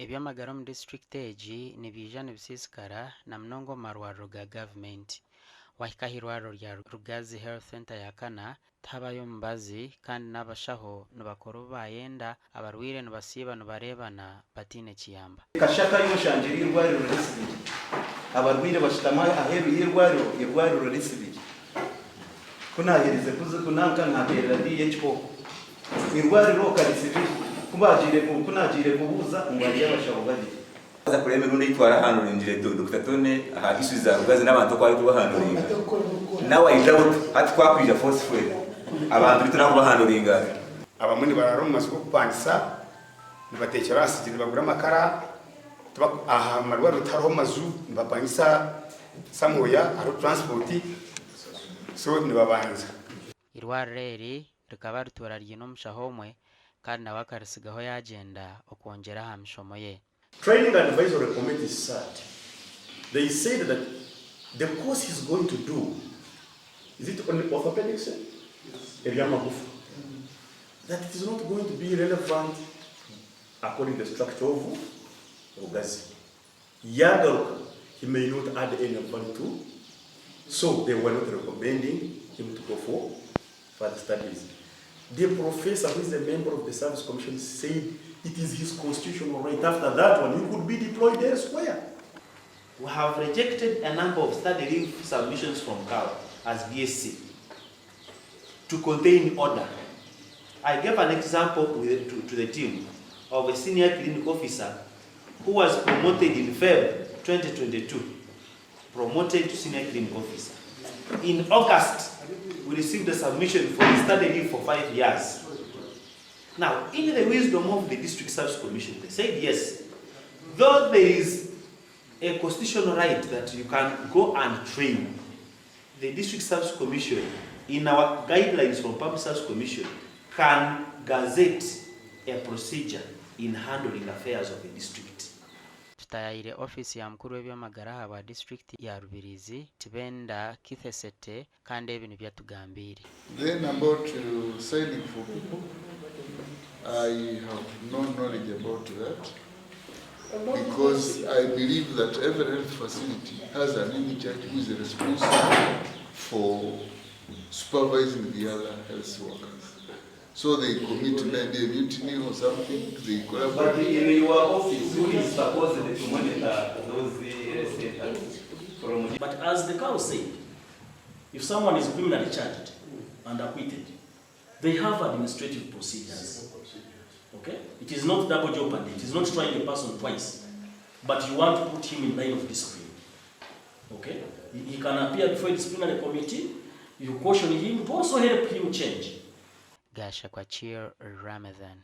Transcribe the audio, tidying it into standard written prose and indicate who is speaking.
Speaker 1: Eby'amagara mu district egi nibija nibisisikara na mnongo marwariro ga government. Wahikaho irwariro rya Rubirizi Health Center yakana tabayo mubazi kandi n'abashaho nibakora obu bayenda abarwire nibasiiba nibareebana batine kiyamba.
Speaker 2: Kashaka yoshanjira irwariro risibiri abarwire bashitama aheru irwariro risibiri kunahirize kunanka nkaterera DHO irwariro karisibiri kunagire kubuza ngwari y'abashaho babiri
Speaker 3: aza kureme none itwara hano rinjire Dr. Tone aha isubiza Rugazi n'abantu kwa yuko bahandoringa nawe ayidawuti ati kwakwija phosphate abantu bituna ko bahandoringa
Speaker 4: abamuni bararo mu masoko kupangisa nibatekera asije bagura amakara aha marwaro taro mazu nibapangisa samoya aro transport so nibabanza
Speaker 1: irwarire rikaba ritora ryino mushahomwe kandi nawe akarisigaho yagenda okongera ha mishomo ye.
Speaker 5: Training Advisory Committee sat. They said that the course he's going to do, is it on orthopedics? Eby'amagara. That it is not going to be relevant according to the structure of Rubirizi. Yaabo, he may not add any value to, so they were not recommending him to go for further studies. The professor, who is a member of the Service Commission, said it is his constitutional right. After that one, he could be deployed elsewhere.
Speaker 2: We have rejected a number of study leave submissions from CAL as BSc to contain order. I gave an example to the team of a senior clinic officer who was promoted in February 2022, promoted to senior clinic officer. In August, we received a submission for study leave for 5 years. Now, in the wisdom of the District Service Commission, they said yes, though there is a constitutional right that you can go and train, the District Service Commission, in our guidelines from Public Service Commission, can gazette a procedure in handling affairs of the district.
Speaker 1: Tutayaire office ya mkuru w'eby'amagara haba district ya Rubirizi tibenda kithesete kandi ebintu byatugambire.
Speaker 6: Then about signing for people, I have no knowledge about that because I believe that every health facility has an in-charge who is responsible for supervising the other health workers. So they commit maybe a mutiny or something, they collaborate.
Speaker 2: But in your office, who is supposed to monitor those centers?
Speaker 7: But as the cow said, if someone is criminally charged and acquitted, they have administrative procedures. Okay? It is not double jeopardy. It is not trying a person twice. But you want to put him in line of discipline. Okay? He can appear before a disciplinary committee. You caution him to also help him change.
Speaker 1: Agacencwire Ramadan.